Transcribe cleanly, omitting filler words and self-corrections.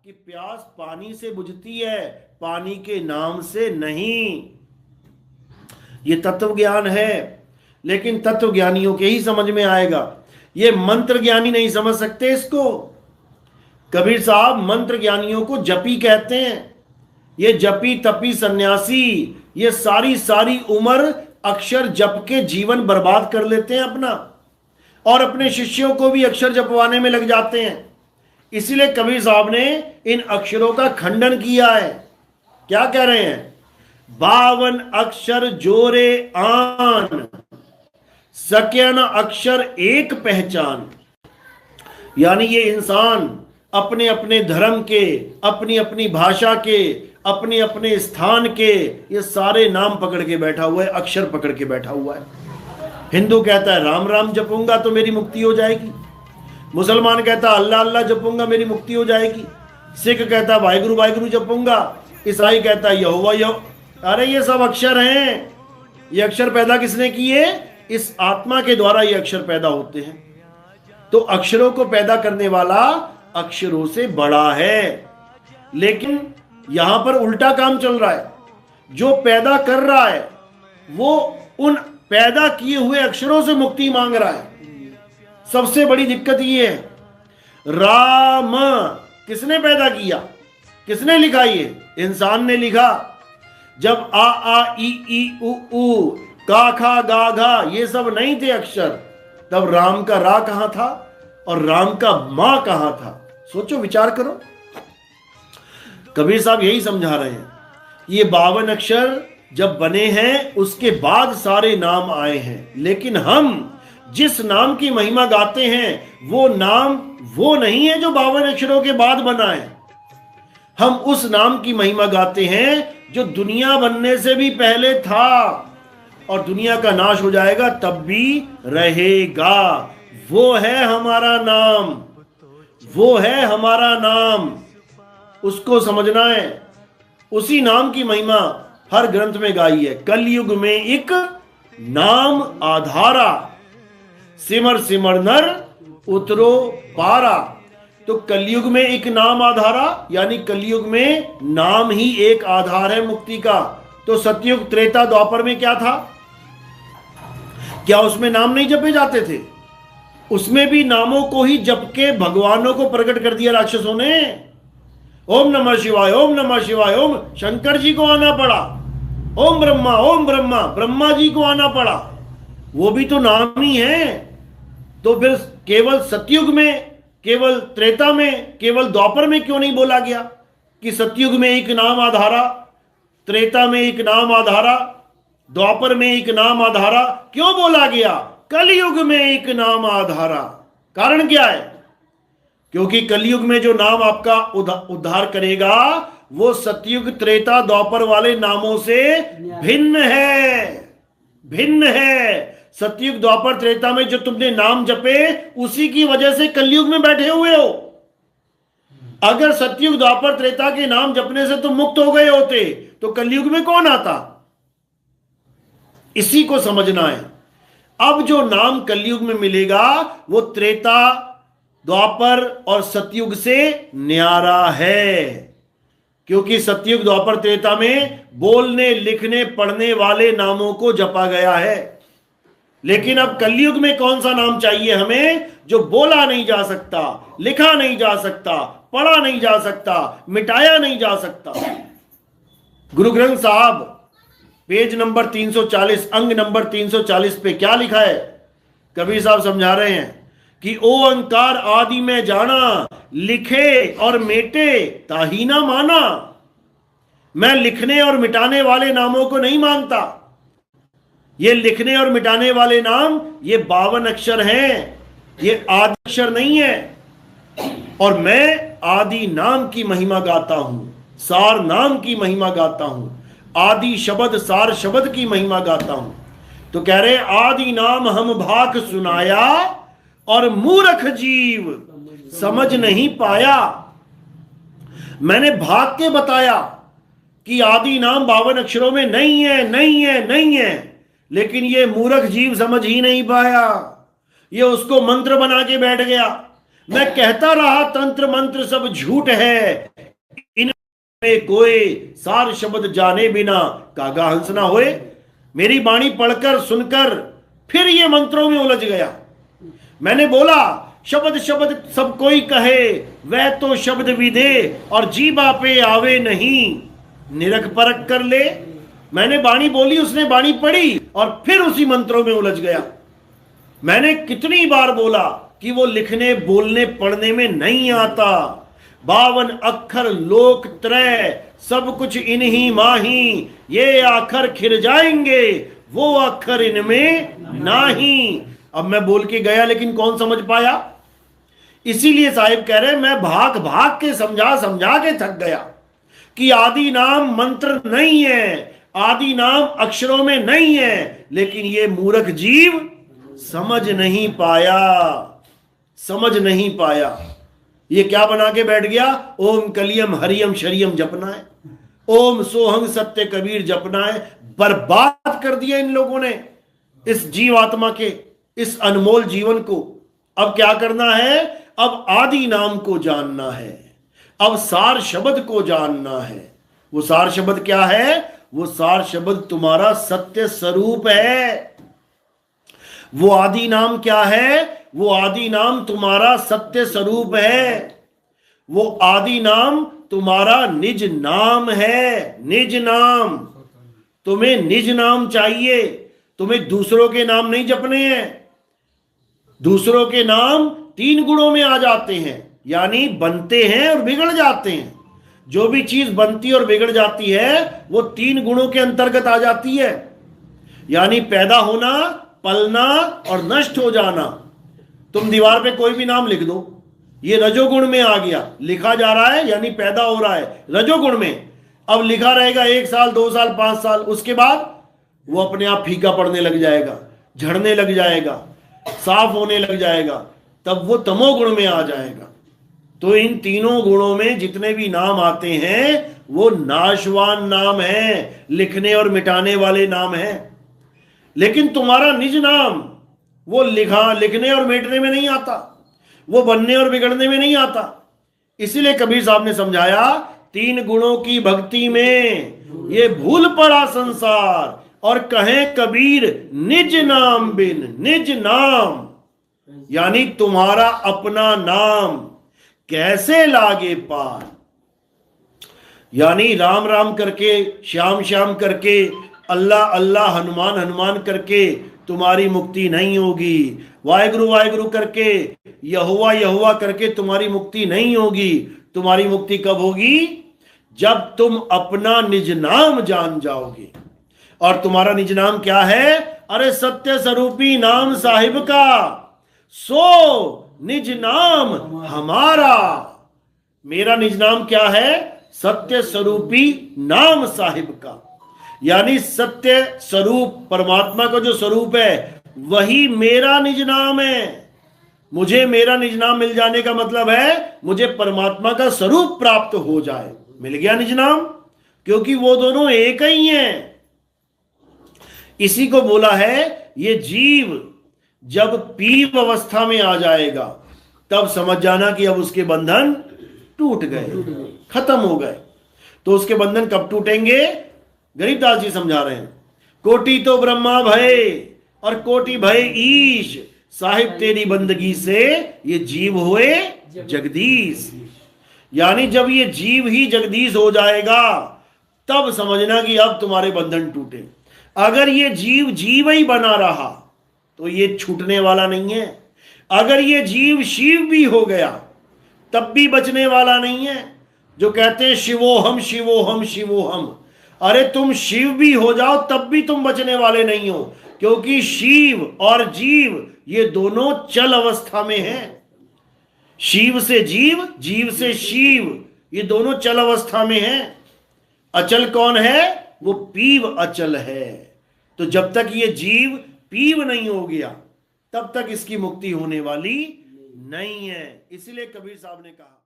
कि प्यास पानी से बुझती है, पानी के नाम से नहीं। ये तत्व ज्ञान है, लेकिन तत्व ज्ञानियों के ही समझ में आएगा। ये मंत्र ज्ञानी नहीं समझ सकते इसको। कबीर साहब मंत्र ज्ञानियों को जपी कहते हैं। ये जपी तपी सन्यासी ये सारी उम्र अक्षर जप के जीवन बर्बाद कर लेते हैं अपना, और अपने शिष्यों को भी अक्षर जपवाने में लग जाते हैं। इसीलिए कबीर साहब ने इन अक्षरों का खंडन किया है। क्या कह रहे हैं? 52 अक्षर जोरे आन, सके न अक्षर एक पहचान। यानी ये इंसान अपने अपने धर्म के, अपनी अपनी भाषा के, अपने अपने स्थान के ये सारे नाम पकड़ के बैठा हुआ है, अक्षर पकड़ के बैठा हुआ है। हिंदू कहता है राम राम जपूंगा तो मेरी मुक्ति हो जाएगी, मुसलमान कहता है अल्लाह अल्लाह जपूंगा मेरी मुक्ति हो जाएगी, सिख कहता है वाहिगुरु वाहिगुरु जपूंगा, ईसाई कहता है यहोवा यहोवा। अरे ये सब अक्षर हैं। ये अक्षर पैदा किसने किए? इस आत्मा के द्वारा ये अक्षर पैदा होते हैं। तो अक्षरों को पैदा करने वाला अक्षरों से बड़ा है। लेकिन यहां पर उल्टा काम चल रहा है। जो पैदा कर रहा है वो उन पैदा किए हुए अक्षरों से मुक्ति मांग रहा है। सबसे बड़ी दिक्कत ये है, राम किसने पैदा किया? किसने लिखा? ये इंसान ने लिखा। जब आ ई उ का खा गा घा ये सब नहीं थे अक्षर, तब राम का रा कहां था और राम का मां कहां था? सोचो, विचार करो। कबीर साहब यही समझा रहे हैं। ये 52 अक्षर जब बने हैं उसके बाद सारे नाम आए हैं। लेकिन हम जिस नाम की महिमा गाते हैं वो नाम वो नहीं है जो 52 अक्षरों के बाद बना है। हम उस नाम की महिमा गाते हैं जो दुनिया बनने से भी पहले था, और दुनिया का नाश हो जाएगा तब भी रहेगा। वो है हमारा नाम, वो है हमारा नाम। उसको समझना है। उसी नाम की महिमा हर ग्रंथ में गाई है। कलयुग में एक नाम आधारा, सिमर सिमर नर उतरो पारा। तो कलयुग में एक नाम आधारा, यानी कलयुग में नाम ही एक आधार है मुक्ति का। तो सतयुग त्रेता द्वापर में क्या था? क्या उसमें नाम नहीं जपे जाते थे? उसमें भी नामों को ही जप के भगवानों को प्रकट कर दिया राक्षसों ने। ओम नमः शिवाय, ओम नमः शिवाय, ओम शंकर जी को आना पड़ा। ओम ब्रह्मा ब्रह्मा जी को आना पड़ा। वो भी तो नाम ही है। तो फिर केवल सतयुग में, केवल त्रेता में, केवल द्वापर में क्यों नहीं बोला गया कि सतयुग में एक नाम आधारा, त्रेता में एक नाम आधारा, द्वापर में एक नाम आधारा? क्यों बोला गया कलयुग में एक नाम आधारा? कारण क्या है? क्योंकि कलयुग में जो नाम आपका उद्धार करेगा वो सतयुग त्रेता द्वापर वाले नामों से भिन्न है, भिन्न है। सतयुग द्वापर त्रेता में जो तुमने नाम जपे उसी की वजह से कलयुग में बैठे हुए हो। अगर सतयुग द्वापर त्रेता के नाम जपने से तुम मुक्त हो गए होते तो कलयुग में कौन आता? इसी को समझना है। अब जो नाम कलयुग में मिलेगा वो त्रेता द्वापर और सतयुग से न्यारा है। क्योंकि सतयुग द्वापर त्रेता में बोलने लिखने पढ़ने वाले नामों को जपा गया है। लेकिन अब कलयुग में कौन सा नाम चाहिए हमें? जो बोला नहीं जा सकता, लिखा नहीं जा सकता, पढ़ा नहीं जा सकता, मिटाया नहीं जा सकता। गुरु ग्रंथ साहब पेज नंबर 340, अंग नंबर 340 पे क्या लिखा है? कबीर साहब समझा रहे हैं कि ओंकार आदि में जाना, लिखे और मेटे ताही ना माना। मैं लिखने और मिटाने वाले नामों को नहीं मानता। ये लिखने और मिटाने वाले नाम ये 52 अक्षर हैं, ये आदि अक्षर नहीं है। और मैं आदि नाम की महिमा गाता हूं, सार नाम की महिमा गाता हूं, आदि शब्द सार शब्द की महिमा गाता हूं। तो कह रहे आदि नाम हम भाक सुनाया और मूर्ख जीव समझ नहीं पाया। मैंने भाग के बताया कि आदि नाम 52 अक्षरों में नहीं है, नहीं है, नहीं है। लेकिन ये मूर्ख जीव समझ ही नहीं पाया। ये उसको मंत्र बना के बैठ गया। मैं कहता रहा तंत्र मंत्र सब झूठ है, इनमें कोई सार शब्द जाने बिना कागा हंस ना होए। मेरी वाणी पढ़कर सुनकर फिर ये मंत्रों में उलझ गया। मैंने बोला शब्द शब्द सब कोई कहे, वह तो शब्द विदे और जीवा पे आवे नहीं, निरख परख कर ले। मैंने वाणी बोली, उसने वाणी पढ़ी और फिर उसी मंत्रों में उलझ गया। मैंने कितनी बार बोला कि वो लिखने बोलने पढ़ने में नहीं आता। 52 अक्षर लोक त्रय सब कुछ इन्हीं माही, ये आखर खिर जाएंगे वो अक्षर इनमें नाही। अब मैं बोल के गया लेकिन कौन समझ पाया? इसीलिए साहिब कह रहे मैं भाग भाग के समझा समझा के थक गया कि आदि नाम मंत्र नहीं है, आदि नाम अक्षरों में नहीं है, लेकिन ये मूर्ख जीव समझ नहीं पाया, समझ नहीं पाया। ये क्या बना के बैठ गया? ओम कलियम हरियम शरियम जपना है, ओम सोहंग सत्य कबीर जपना है। बर्बाद कर दिया इन लोगों ने इस जीवात्मा के इस अनमोल जीवन को। अब क्या करना है? अब आदि नाम को जानना है, अब सार शब्द को जानना है। वो सार शब्द क्या है? वो सार शब्द तुम्हारा सत्य स्वरूप है। वो आदि नाम क्या है? वो आदि नाम तुम्हारा सत्य स्वरूप है। वो आदि नाम तुम्हारा निज नाम है, निज नाम। तुम्हें निज नाम चाहिए, तुम्हें दूसरों के नाम नहीं जपने हैं। दूसरों के नाम 3 गुणों में आ जाते हैं, यानी बनते हैं और बिगड़ जाते हैं। जो भी चीज बनती और बिगड़ जाती है वो 3 गुणों के अंतर्गत आ जाती है, यानी पैदा होना, पलना और नष्ट हो जाना। तुम दीवार पे कोई भी नाम लिख दो, ये रजोगुण में आ गया, लिखा जा रहा है यानी पैदा हो रहा है रजोगुण में। अब लिखा रहेगा 1 साल 2 साल 5 साल, उसके बाद वो अपने आप फीका पड़ने लग जाएगा, झड़ने लग जाएगा, साफ होने लग जाएगा, तब वो तमोगुण में आ जाएगा। तो इन तीनों गुणों में जितने भी नाम आते हैं वो नाशवान नाम है, लिखने और मिटाने वाले नाम हैं। लेकिन तुम्हारा निज नाम वो लिखने और मिटने में नहीं आता, वो बनने और बिगड़ने में नहीं आता। इसीलिए कबीर साहब ने समझाया 3 गुणों की भक्ति में ये भूल पड़ा संसार, और कहे कबीर निज नाम बिन निज नाम, यानी तुम्हारा अपना नाम कैसे लागे पार। यानी राम राम करके, श्याम श्याम करके, अल्लाह अल्लाह हनुमान हनुमान करके तुम्हारी मुक्ति नहीं होगी। वाहिगुरु वाहिगुरु करके, यहोवा यहोवा करके तुम्हारी मुक्ति नहीं होगी। तुम्हारी मुक्ति कब होगी? जब तुम अपना निज नाम जान जाओगे। और तुम्हारा निज नाम क्या है? अरे सत्य स्वरूपी नाम साहिब का, सो निज नाम हमारा। मेरा निज नाम क्या है? सत्य स्वरूपी नाम साहिब का, यानी सत्य स्वरूप परमात्मा का जो स्वरूप है वही मेरा निज नाम है। मुझे मेरा निज नाम मिल जाने का मतलब है मुझे परमात्मा का स्वरूप प्राप्त हो जाए। मिल गया निज नाम, क्योंकि वो दोनों एक ही हैं। इसी को बोला है ये जीव जब पीव अवस्था में आ जाएगा तब समझ जाना कि अब उसके बंधन टूट गए, खत्म हो गए। तो उसके बंधन कब टूटेंगे? गरीबदास जी समझा रहे हैं, कोटि तो ब्रह्मा भय और कोटि भय ईश, साहिब तेरी बंदगी से ये जीव हुए जगदीश। यानी जब ये जीव ही जगदीश हो जाएगा तब समझना कि अब तुम्हारे बंधन टूटे। अगर ये जीव जीव ही बना रहा तो ये छूटने वाला नहीं है। अगर ये जीव शिव भी हो गया तब भी बचने वाला नहीं है। जो कहते हैं शिवोहम शिवोहम शिवोहम, अरे तुम शिव भी हो जाओ तब भी तुम बचने वाले नहीं हो, क्योंकि शिव और जीव ये दोनों चल अवस्था में हैं। शिव से जीव, जीव से शिव, ये दोनों चल अवस्था में हैं। अचल कौन है? वो पीव अचल है। तो जब तक ये जीव पीव नहीं हो गया तब तक इसकी मुक्ति होने वाली नहीं है। इसलिए कबीर साहब ने कहा